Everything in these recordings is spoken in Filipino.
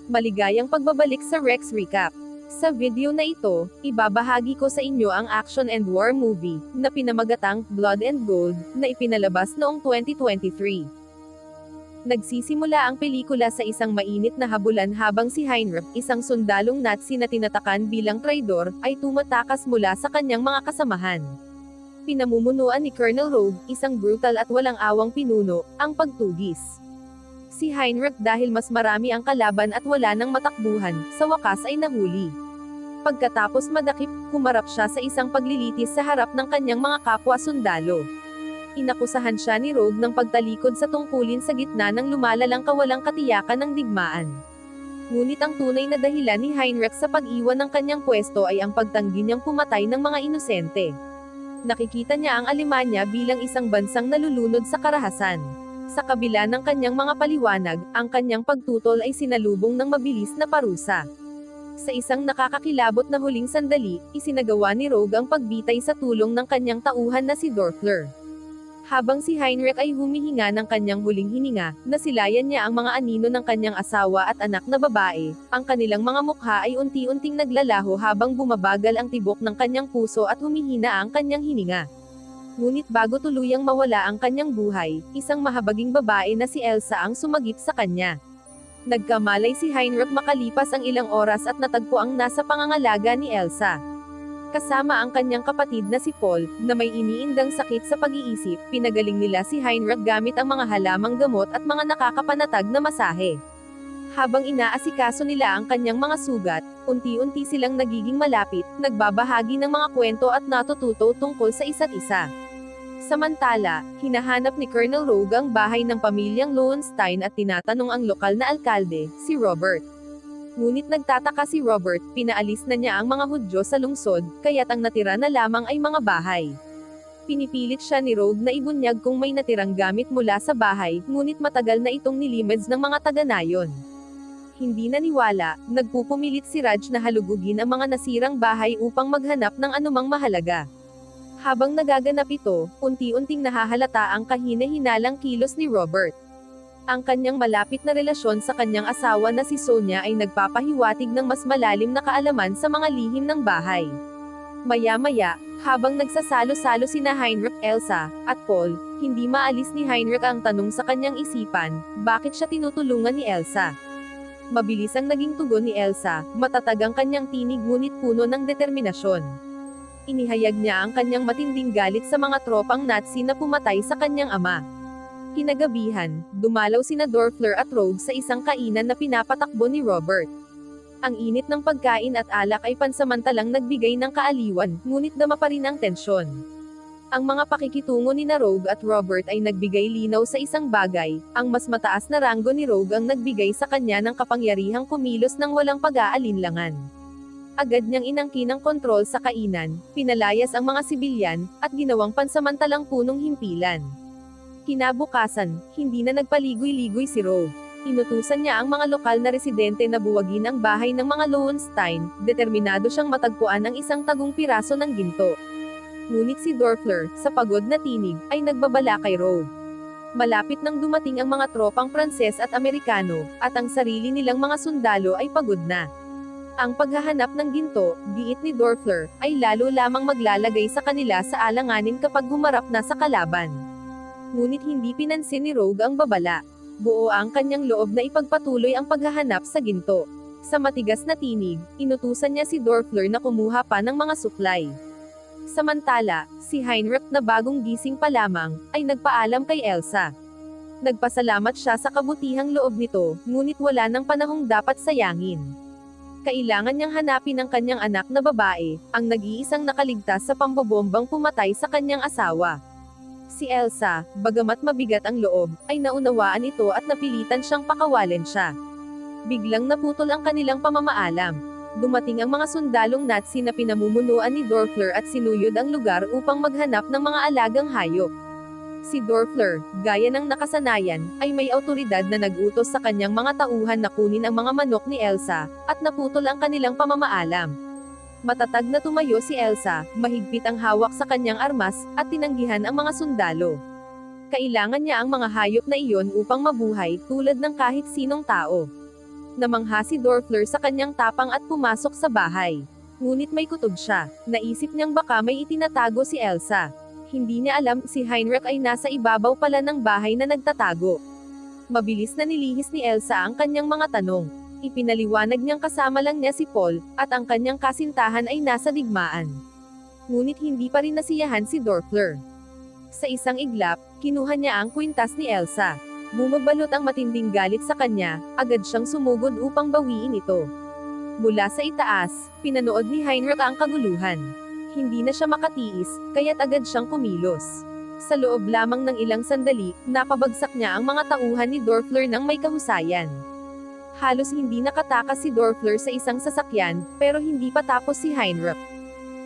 Maligayang pagbabalik sa Rex Recap. Sa video na ito, ibabahagi ko sa inyo ang action and war movie, na pinamagatang Blood and Gold, na ipinalabas noong 2023. Nagsisimula ang pelikula sa isang mainit na habulan habang si Heinrich, isang sundalong Nazi na tinatakan bilang traidor, ay tumatakas mula sa kanyang mga kasamahan. Pinamumunuan ni Colonel Rogue, isang brutal at walang awang pinuno, ang pagtugis. Si Heinrich dahil mas marami ang kalaban at wala nang matakbuhan, sa wakas ay nahuli. Pagkatapos madakip, humarap siya sa isang paglilitis sa harap ng kanyang mga kapwa sundalo. Inakusahan siya ni Rogue ng pagtalikod sa tungkulin sa gitna ng lumalalang kawalang katiyakan ng digmaan. Ngunit ang tunay na dahilan ni Heinrich sa pag-iwan ng kanyang pwesto ay ang pagtanggi niyang pumatay ng mga inosente. Nakikita niya ang Alemanya bilang isang bansang nalulunod sa karahasan. Sa kabila ng kanyang mga paliwanag, ang kanyang pagtutol ay sinalubong ng mabilis na parusa. Sa isang nakakakilabot na huling sandali, isinagawa ni Rogue ang pagbitay sa tulong ng kanyang tauhan na si Dorfler. Habang si Heinrich ay humihinga ng kanyang huling hininga, nasilayan niya ang mga anino ng kanyang asawa at anak na babae, ang kanilang mga mukha ay unti-unting naglalaho habang bumabagal ang tibok ng kanyang puso at humihina ang kanyang hininga. Ngunit bago tuluyang mawala ang kanyang buhay, isang mahabaging babae na si Elsa ang sumagip sa kanya. Nagkamalay si Heinrich makalipas ang ilang oras at natagpo ang nasa pangangalaga ni Elsa. Kasama ang kanyang kapatid na si Paul, na may iniindang sakit sa pag-iisip, pinagaling nila si Heinrich gamit ang mga halamang gamot at mga nakakapanatag na masahe. Habang inaasikaso nila ang kanyang mga sugat, unti-unti silang nagiging malapit, nagbabahagi ng mga kwento at natututo tungkol sa isa't isa. Samantala, hinahanap ni Colonel Rogue ang bahay ng pamilyang Lowenstein at tinatanong ang lokal na alkalde, si Robert. Ngunit nagtataka si Robert, pinaalis na niya ang mga Hudyo sa lungsod, kaya't ang natira na lamang ay mga bahay. Pinipilit siya ni Rogue na ibunyag kung may natirang gamit mula sa bahay, ngunit matagal na itong nilimeds ng mga taga-nayon. Hindi naniwala, nagpupumilit si Raj na halugugin ang mga nasirang bahay upang maghanap ng anumang mahalaga. Habang nagaganap ito, unti-unting nahahalata ang kahina-hinalang kilos ni Robert. Ang kanyang malapit na relasyon sa kanyang asawa na si Sonia ay nagpapahiwatig ng mas malalim na kaalaman sa mga lihim ng bahay. Maya-maya, habang nagsasalo-salo sina Heinrich, Elsa, at Paul, hindi maalis ni Heinrich ang tanong sa kanyang isipan, bakit siya tinutulungan ni Elsa? Mabilis ang naging tugon ni Elsa, matatag ang kanyang tinig ngunit puno ng determinasyon. Inihayag niya ang kanyang matinding galit sa mga tropang Nazi na pumatay sa kanyang ama. Kinagabihan, dumalaw sina Dorfler at Rogue sa isang kainan na pinapatakbo ni Robert. Ang init ng pagkain at alak ay pansamantalang nagbigay ng kaaliwan, ngunit dama pa rin ang tensyon. Ang mga pakikitungo ni Rogue at Robert ay nagbigay linaw sa isang bagay, ang mas mataas na ranggo ni Rogue ang nagbigay sa kanya ng kapangyarihang kumilos ng walang pag-aalinlangan. Agad niyang inangkin ang kontrol sa kainan, pinalayas ang mga sibilyan, at ginawang pansamantalang punong himpilan. Kinabukasan, hindi na nagpaligoy-ligoy si Rogue. Inutusan niya ang mga lokal na residente na buwagin ang bahay ng mga Lowenstein, determinado siyang matagpuan ang isang tagong piraso ng ginto. Ngunit si Dorfler, sa pagod na tinig, ay nagbabala kay Rogue. Malapit nang dumating ang mga tropang Pranses at Amerikano, at ang sarili nilang mga sundalo ay pagod na. Ang paghahanap ng ginto, giit ni Dorfler, ay lalo lamang maglalagay sa kanila sa alanganin kapag humarap na sa kalaban. Ngunit hindi pinansin ni Rogue ang babala. Buo ang kanyang loob na ipagpatuloy ang paghahanap sa ginto. Sa matigas na tinig, inutusan niya si Dorfler na kumuha pa ng mga suklay. Samantala, si Heinrich na bagong gising pa lamang, ay nagpaalam kay Elsa. Nagpasalamat siya sa kabutihang loob nito, ngunit wala nang panahong dapat sayangin. Kailangan niyang hanapin ang kanyang anak na babae, ang nag-iisang nakaligtas sa pambobombang pumatay sa kanyang asawa. Si Elsa, bagamat mabigat ang loob, ay naunawaan ito at napilitan siyang pakawalan siya. Biglang naputol ang kanilang pamamaalam. Dumating ang mga sundalong Nazi na pinamumunuan ni Dorfler at sinuyod ang lugar upang maghanap ng mga alagang hayop. Si Dorfler, gaya ng nakasanayan, ay may awtoridad na nag-utos sa kanyang mga tauhan na kunin ang mga manok ni Elsa, at naputol ang kanilang pamamaalam. Matatag na tumayo si Elsa, mahigpit ang hawak sa kanyang armas, at tinanggihan ang mga sundalo. Kailangan niya ang mga hayop na iyon upang mabuhay, tulad ng kahit sinong tao. Namangha si Dorfler sa kanyang tapang at pumasok sa bahay. Ngunit may kutob siya. Naisip niyang baka may itinatago si Elsa. Hindi niya alam, si Heinrich ay nasa ibabaw pala ng bahay na nagtatago. Mabilis na nilihis ni Elsa ang kanyang mga tanong. Ipinaliwanag niyang kasama lang niya si Paul, at ang kanyang kasintahan ay nasa digmaan. Ngunit hindi pa rin nasiyahan si Dorfler. Sa isang iglap, kinuha niya ang kwintas ni Elsa. Bumabalot ang matinding galit sa kanya, agad siyang sumugod upang bawiin ito. Mula sa itaas, pinanood ni Heinrich ang kaguluhan. Hindi na siya makatiis, kaya't agad siyang kumilos. Sa loob lamang ng ilang sandali, napabagsak niya ang mga tauhan ni Dorfler ng may kahusayan. Halos hindi nakatakas si Dorfler sa isang sasakyan, pero hindi pa tapos si Heinrich.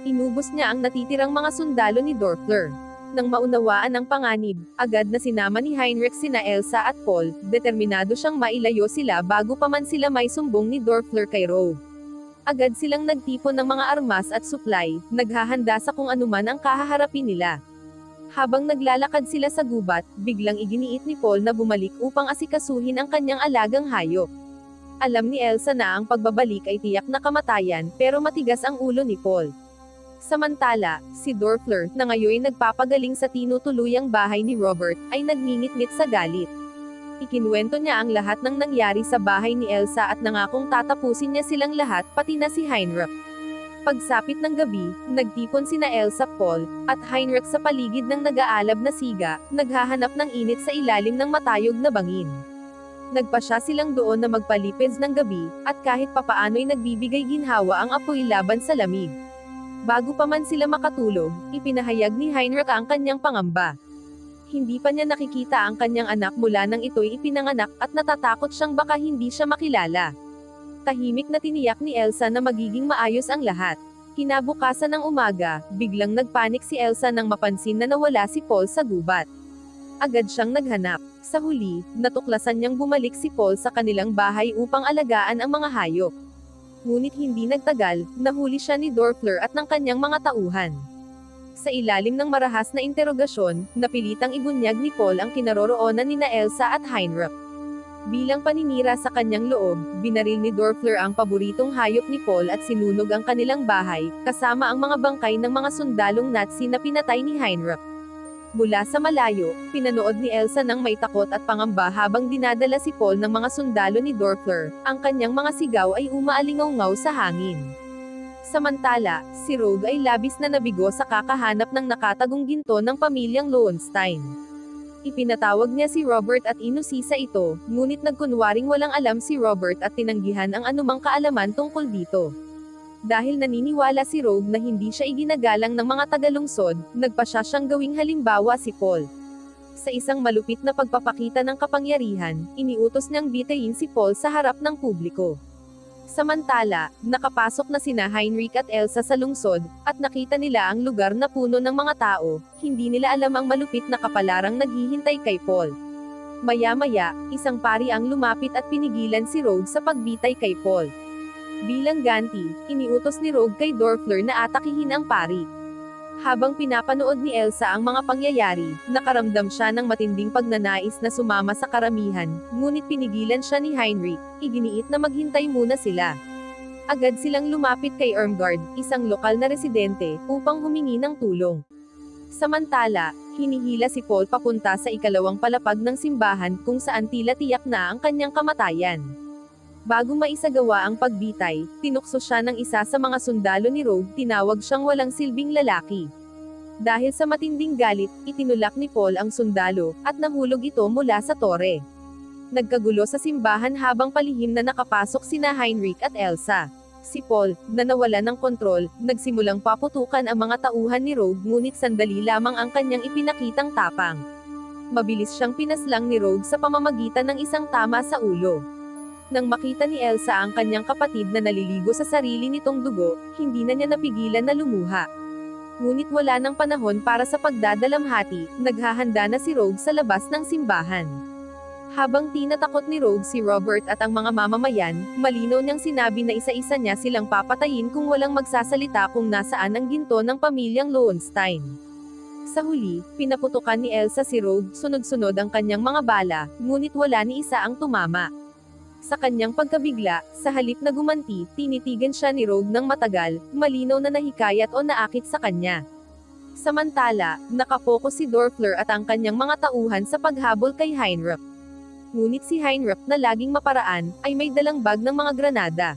Inubos niya ang natitirang mga sundalo ni Dorfler. Nang maunawaan ang panganib, agad na sinama ni Heinrich sina Elsa at Paul, determinado siyang mailayo sila bago pa man sila may sumbong ni Dorfler kay Rogue. Agad silang nagtipon ng mga armas at supply, naghahanda sa kung anuman ang kahaharapin nila. Habang naglalakad sila sa gubat, biglang iginiit ni Paul na bumalik upang asikasuhin ang kanyang alagang hayop. Alam ni Elsa na ang pagbabalik ay tiyak na kamatayan, pero matigas ang ulo ni Paul. Samantala, si Dorfler, na ngayon nagpapagaling sa tinutuluyang bahay ni Robert, ay nagngingit-ngit sa galit. Ikinuwento niya ang lahat ng nangyari sa bahay ni Elsa at nangakong tatapusin niya silang lahat, pati na si Heinrich. Pagsapit ng gabi, nagtipon sina Elsa, Paul, at Heinrich sa paligid ng nag-aalab na siga, naghahanap ng init sa ilalim ng matayog na bangin. Nagpasya silang doon na magpalipids ng gabi, at kahit papaano'y nagbibigay ginhawa ang apoy laban sa lamig. Bago pa man sila makatulog, ipinahayag ni Heinrich ang kanyang pangamba. Hindi pa niya nakikita ang kanyang anak mula nang ito'y ipinanganak at natatakot siyang baka hindi siya makilala. Tahimik na tiniyak ni Elsa na magiging maayos ang lahat. Kinabukasan ng umaga, biglang nagpanik si Elsa nang mapansin na nawala si Paul sa gubat. Agad siyang naghanap. Sa huli, natuklasan niyang bumalik si Paul sa kanilang bahay upang alagaan ang mga hayop. Ngunit hindi nagtagal, nahuli siya ni Dorfler at ng kanyang mga tauhan. Sa ilalim ng marahas na interogasyon, napilitang ibunyag ni Paul ang kinaroroonan nina Elsa at Heinrich. Bilang paninira sa kanyang loob, binaril ni Dorfler ang paboritong hayop ni Paul at sinunog ang kanilang bahay, kasama ang mga bangkay ng mga sundalong Nazi na pinatay ni Heinrich. Mula sa malayo, pinanood ni Elsa ng may takot at pangamba habang dinadala si Paul ng mga sundalo ni Dorfler. Ang kanyang mga sigaw ay umaalingaw-ngaw sa hangin. Samantala, si Rogue ay labis na nabigo sa kakahanap ng nakatagong ginto ng pamilyang Lowenstein. Ipinatawag niya si Robert at inusisa ito, ngunit nagkunwaring walang alam si Robert at tinanggihan ang anumang kaalaman tungkol dito. Dahil naniniwala si Rogue na hindi siya iginagalang ng mga tagalungsod, nagpasya siyang gawing halimbawa si Paul. Sa isang malupit na pagpapakita ng kapangyarihan, iniutos niyang bitayin si Paul sa harap ng publiko. Samantala, nakapasok na sina Heinrich at Elsa sa lungsod, at nakita nila ang lugar na puno ng mga tao, hindi nila alam ang malupit na kapalarang naghihintay kay Paul. Maya-maya, isang pari ang lumapit at pinigilan si Rogue sa pagbitay kay Paul. Bilang ganti, iniutos ni Rogue kay Dorfler na atakihin ang pari. Habang pinapanood ni Elsa ang mga pangyayari, nakaramdam siya ng matinding pagnanais na sumama sa karamihan, ngunit pinigilan siya ni Heinrich, iginiit na maghintay muna sila. Agad silang lumapit kay Irmgard, isang lokal na residente, upang humingi ng tulong. Samantala, hinihila si Paul papunta sa ikalawang palapag ng simbahan kung saan tila tiyak na ang kanyang kamatayan. Bago maisagawa ang pagbitay, tinukso siya ng isa sa mga sundalo ni Rogue, tinawag siyang walang silbing lalaki. Dahil sa matinding galit, itinulak ni Paul ang sundalo, at nahulog ito mula sa tore. Nagkagulo sa simbahan habang palihim na nakapasok sina Heinrich at Elsa. Si Paul, na nawala ng kontrol, nagsimulang paputukan ang mga tauhan ni Rogue ngunit sandali lamang ang kanyang ipinakitang tapang. Mabilis siyang pinaslang ni Rogue sa pamamagitan ng isang tama sa ulo. Nang makita ni Elsa ang kanyang kapatid na naliligo sa sarili nitong dugo, hindi na niya napigilan na lumuha. Ngunit wala nang panahon para sa pagdadalamhati, naghahanda na si Rogue sa labas ng simbahan. Habang tinatakot ni Rogue si Robert at ang mga mamamayan, malinaw niyang sinabi na isa-isa niya silang papatayin kung walang magsasalita kung nasaan ang ginto ng pamilyang Lowenstein. Sa huli, pinaputukan ni Elsa si Rogue, sunod-sunod ang kanyang mga bala, ngunit wala ni isa ang tumama. Sa kanyang pagkabigla, sa halip na gumanti, tinitigan siya ni Rogue ng matagal, malinaw na nahikayat o naakit sa kanya. Samantala, nakapokus si Dorfler at ang kanyang mga tauhan sa paghabol kay Heinrich. Ngunit si Heinrich na laging maparaan, ay may dalang bag ng mga granada.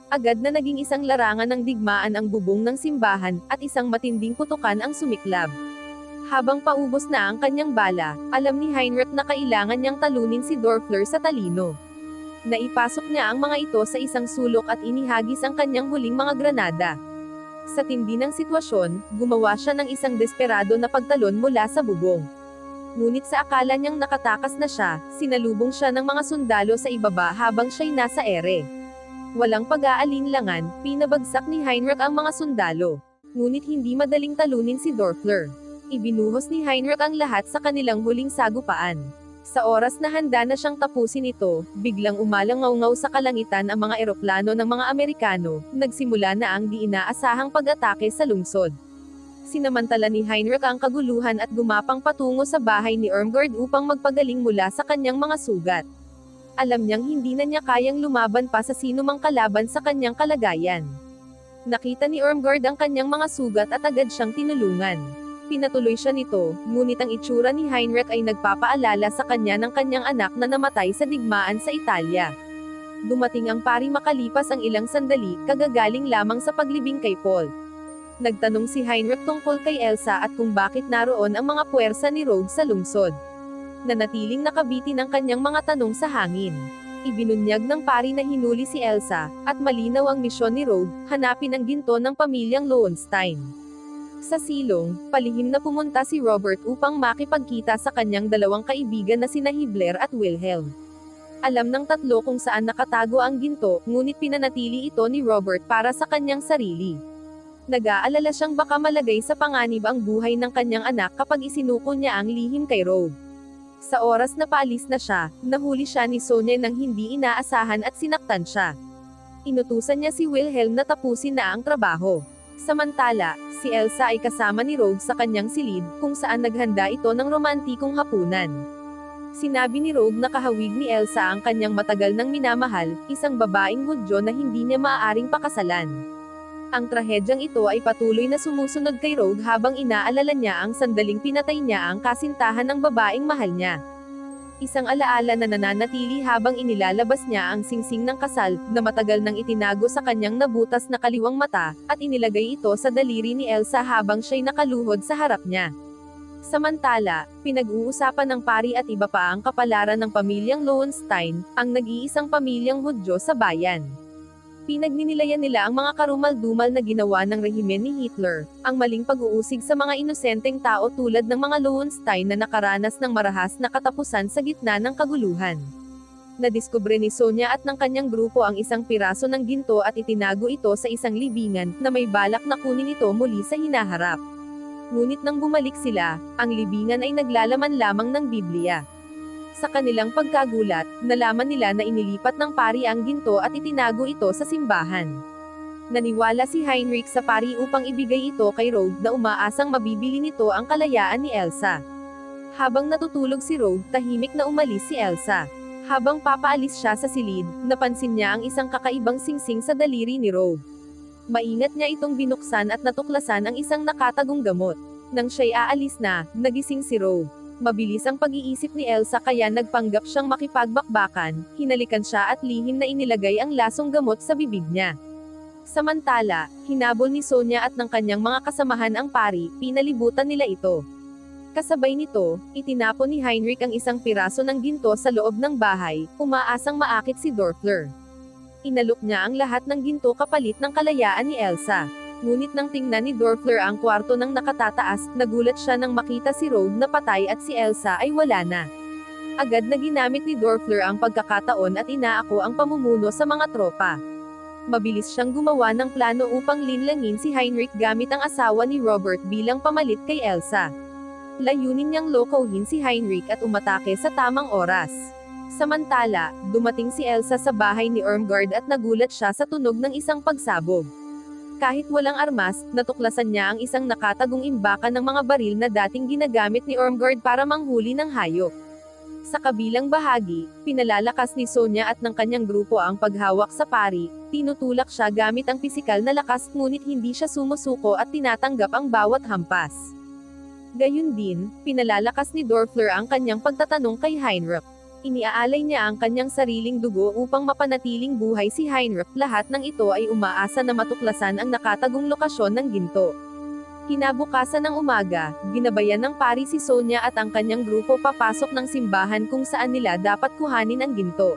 Agad na naging isang larangan ng digmaan ang bubong ng simbahan, at isang matinding putukan ang sumiklab. Habang paubos na ang kanyang bala, alam ni Heinrich na kailangan niyang talunin si Dorfler sa talino. Naipasok niya ang mga ito sa isang sulok at inihagis ang kanyang huling mga granada. Sa tindi ng sitwasyon, gumawa siya ng isang desperado na pagtalon mula sa bubong. Ngunit sa akala niyang nakatakas na siya, sinalubong siya ng mga sundalo sa ibaba habang siya'y nasa ere. Walang pag-aalinlangan, pinabagsak ni Heinrich ang mga sundalo. Ngunit hindi madaling talunin si Dorfler. Ibinuhos ni Heinrich ang lahat sa kanilang huling sagupaan. Sa oras na handa na siyang tapusin ito, biglang umalangaw-ngaw sa kalangitan ang mga eroplano ng mga Amerikano, nagsimula na ang di inaasahang pag-atake sa lungsod. Sinamantala ni Heinrich ang kaguluhan at gumapang patungo sa bahay ni Irmgard upang magpagaling mula sa kanyang mga sugat. Alam niyang hindi na niya kayang lumaban pa sa sinumang kalaban sa kanyang kalagayan. Nakita ni Irmgard ang kanyang mga sugat at agad siyang tinulungan. Pinatuloy siya nito, ngunit ang itsura ni Heinrich ay nagpapaalala sa kanya ng kanyang anak na namatay sa digmaan sa Italia. Dumating ang pari makalipas ang ilang sandali, kagagaling lamang sa paglibing kay Paul. Nagtanong si Heinrich tungkol kay Elsa at kung bakit naroon ang mga puwersa ni Rogue sa lungsod. Nanatiling nakabitin ang kanyang mga tanong sa hangin. Ibinunyag ng pari na hinuli si Elsa, at malinaw ang misyon ni Rogue, hanapin ang ginto ng pamilyang Lowenstein. Sa silong, palihim na pumunta si Robert upang makipagkita sa kanyang dalawang kaibigan na sina Himmler at Wilhelm. Alam ng tatlo kung saan nakatago ang ginto, ngunit pinanatili ito ni Robert para sa kanyang sarili. Nag-aalala siyang baka malagay sa panganib ang buhay ng kanyang anak kapag isinuko niya ang lihim kay Rogue. Sa oras na paalis na siya, nahuli siya ni Sonia nang hindi inaasahan at sinaktan siya. Inutusan niya si Wilhelm na tapusin na ang trabaho. Samantala, si Elsa ay kasama ni Rogue sa kanyang silid, kung saan naghanda ito ng romantikong hapunan. Sinabi ni Rogue na kahawig ni Elsa ang kanyang matagal nang minamahal, isang babaeng Hudyo na hindi niya maaaring pakasalan. Ang trahedyang ito ay patuloy na sumusunod kay Rogue habang inaalala niya ang sandaling pinatay niya ang kasintahan ng babaeng mahal niya. Isang alaala na nananatili habang inilalabas niya ang singsing ng kasal, na matagal nang itinago sa kanyang nabutas na kaliwang mata, at inilagay ito sa daliri ni Elsa habang siya'y nakaluhod sa harap niya. Samantala, pinag-uusapan ng pari at iba pa ang kapalaran ng pamilyang Lowenstein, ang nag-iisang pamilyang Hudyo sa bayan. Pinagninilayan nila ang mga karumal-dumal na ginawa ng rehimen ni Hitler, ang maling pag-uusig sa mga inosenteng tao tulad ng mga Lowenstein na nakaranas ng marahas na katapusan sa gitna ng kaguluhan. Nadiskubre ni Sonia at ng kanyang grupo ang isang piraso ng ginto at itinago ito sa isang libingan, na may balak na kunin ito muli sa hinaharap. Ngunit nang bumalik sila, ang libingan ay naglalaman lamang ng Biblia. Sa kanilang pagkagulat, nalaman nila na inilipat ng pari ang ginto at itinago ito sa simbahan. Naniwala si Heinrich sa pari upang ibigay ito kay Rogue na umaasang mabibili nito ang kalayaan ni Elsa. Habang natutulog si Rogue, tahimik na umalis si Elsa. Habang papaalis siya sa silid, napansin niya ang isang kakaibang singsing sa daliri ni Rogue. Maingat niya itong binuksan at natuklasan ang isang nakatagong gamot. Nang siya'y aalis na, nagising si Rogue. Mabilis ang pag-iisip ni Elsa kaya nagpanggap siyang makipagbakbakan, hinalikan siya at lihim na inilagay ang lasong gamot sa bibig niya. Samantala, hinabol ni Sonia at ng kanyang mga kasamahan ang pari, pinalibutan nila ito. Kasabay nito, itinapon ni Heinrich ang isang piraso ng ginto sa loob ng bahay, umaasang maakit si Dorfler. Inalok niya ang lahat ng ginto kapalit ng kalayaan ni Elsa. Ngunit nang tingnan ni Dorfler ang kwarto ng nakatataas, nagulat siya nang makita si Rogue na patay at si Elsa ay wala na. Agad na ginamit ni Dorfler ang pagkakataon at inaako ang pamumuno sa mga tropa. Mabilis siyang gumawa ng plano upang linlangin si Heinrich gamit ang asawa ni Robert bilang pamalit kay Elsa. Layunin niyang lokohin si Heinrich at umatake sa tamang oras. Samantala, dumating si Elsa sa bahay ni Irmgard at nagulat siya sa tunog ng isang pagsabog. Kahit walang armas, natuklasan niya ang isang nakatagong imbakan ng mga baril na dating ginagamit ni Irmgard para manghuli ng hayop. Sa kabilang bahagi, pinalalakas ni Sonya at ng kanyang grupo ang paghawak sa pari, tinutulak siya gamit ang pisikal na lakas ngunit hindi siya sumusuko at tinatanggap ang bawat hampas. Gayun din, pinalalakas ni Dorfler ang kanyang pagtatanong kay Heinrich. Iniaalay niya ang kanyang sariling dugo upang mapanatiling buhay si Heinrich, lahat ng ito ay umaasa na matuklasan ang nakatagong lokasyon ng ginto. Kinabukasan ng umaga, ginabayan ng pari si Sonya at ang kanyang grupo papasok ng simbahan kung saan nila dapat kuhanin ang ginto.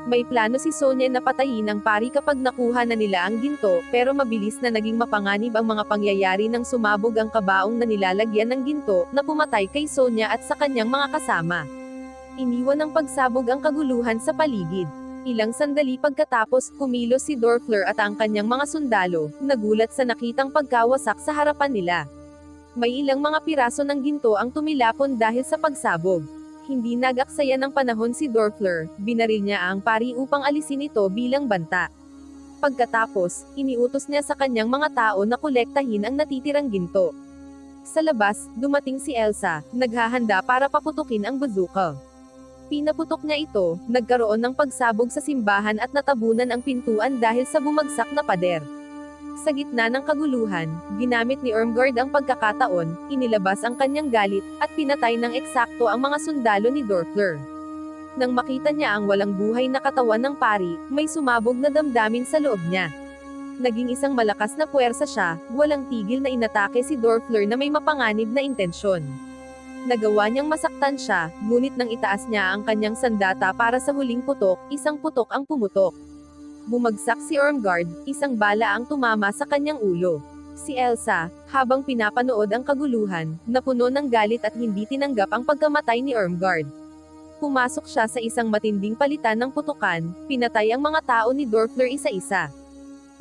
May plano si Sonya na patayin ang pari kapag nakuha na nila ang ginto, pero mabilis na naging mapanganib ang mga pangyayari nang sumabog ang kabaong na nilalagyan ng ginto, na pumatay kay Sonya at sa kanyang mga kasama. Iniwan ng pagsabog ang kaguluhan sa paligid. Ilang sandali pagkatapos, kumilos si Dorfler at ang kanyang mga sundalo, nagulat sa nakitang pagkawasak sa harapan nila. May ilang mga piraso ng ginto ang tumilapon dahil sa pagsabog. Hindi nag-aksaya ng panahon si Dorfler, binaril niya ang pari upang alisin ito bilang banta. Pagkatapos, iniutos niya sa kanyang mga tao na kolektahin ang natitirang ginto. Sa labas, dumating si Elsa, naghahanda para paputukin ang bazooka. Pinaputok niya ito, nagkaroon ng pagsabog sa simbahan at natabunan ang pintuan dahil sa bumagsak na pader. Sa gitna ng kaguluhan, ginamit ni Irmgard ang pagkakataon, inilabas ang kanyang galit, at pinatay ng eksakto ang mga sundalo ni Dorfler. Nang makita niya ang walang buhay na katawan ng pari, may sumabog na damdamin sa loob niya. Naging isang malakas na puwersa siya, walang tigil na inatake si Dorfler na may mapanganib na intensyon. Nagawa niyang masaktan siya, ngunit nang itaas niya ang kanyang sandata para sa huling putok, isang putok ang pumutok. Bumagsak si Irmgard, isang bala ang tumama sa kanyang ulo. Si Elsa, habang pinapanood ang kaguluhan, napuno ng galit at hindi tinanggap ang pagkamatay ni Irmgard. Pumasok siya sa isang matinding palitan ng putukan, pinatay ang mga tao ni Dorfler isa-isa.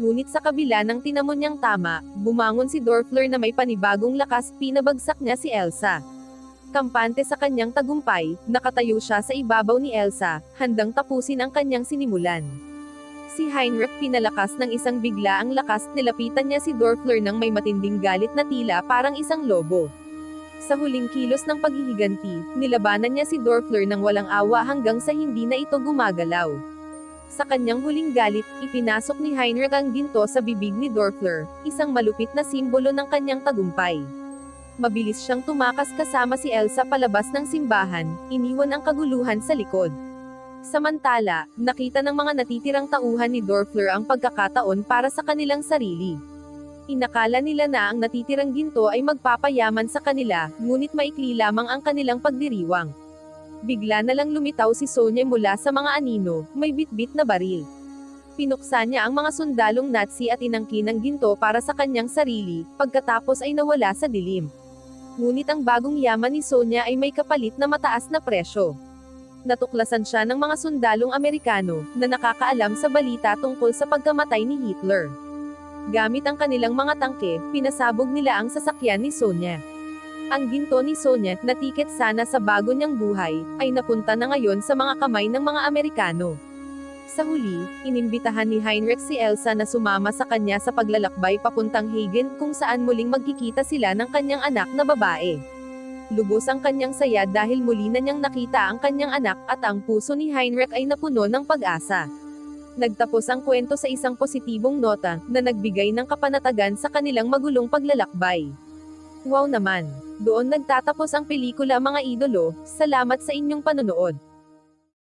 Ngunit sa kabila ng tinamon niyang tama, bumangon si Dorfler na may panibagong lakas, pinabagsak niya si Elsa. Kampante sa kanyang tagumpay, nakatayo siya sa ibabaw ni Elsa, handang tapusin ang kanyang sinimulan. Si Heinrich pinalakas ng isang bigla ang lakas, nilapitan niya si Dorfler ng may matinding galit na tila parang isang lobo. Sa huling kilos ng paghihiganti, nilabanan niya si Dorfler ng walang awa hanggang sa hindi na ito gumagalaw. Sa kanyang huling galit, ipinasok ni Heinrich ang ginto sa bibig ni Dorfler, isang malupit na simbolo ng kanyang tagumpay. Mabilis siyang tumakas kasama si Elsa palabas ng simbahan, iniwan ang kaguluhan sa likod. Samantala, nakita ng mga natitirang tauhan ni Dorfler ang pagkakataon para sa kanilang sarili. Inakala nila na ang natitirang ginto ay magpapayaman sa kanila, ngunit maikli lamang ang kanilang pagdiriwang. Bigla na lang lumitaw si Sonya mula sa mga anino, may bitbit na baril. Pinuksan niya ang mga sundalong Nazi at inangkin ang ginto para sa kanyang sarili, pagkatapos ay nawala sa dilim. Ngunit ang bagong yaman ni Sonya ay may kapalit na mataas na presyo. Natuklasan siya ng mga sundalong Amerikano, na nakakaalam sa balita tungkol sa pagkamatay ni Hitler. Gamit ang kanilang mga tangke, pinasabog nila ang sasakyan ni Sonya. Ang ginto ni Sonya, na tiket sana sa bago niyang buhay, ay napunta na ngayon sa mga kamay ng mga Amerikano. Sa huli, inimbitahan ni Heinrich si Elsa na sumama sa kanya sa paglalakbay papuntang Hagen kung saan muling magkikita sila ng kanyang anak na babae. Lubos ang kanyang saya dahil muli na niyang nakita ang kanyang anak at ang puso ni Heinrich ay napuno ng pag-asa. Nagtapos ang kwento sa isang positibong nota na nagbigay ng kapanatagan sa kanilang magulong paglalakbay. Wow naman! Doon nagtatapos ang pelikula mga idolo, salamat sa inyong panonood.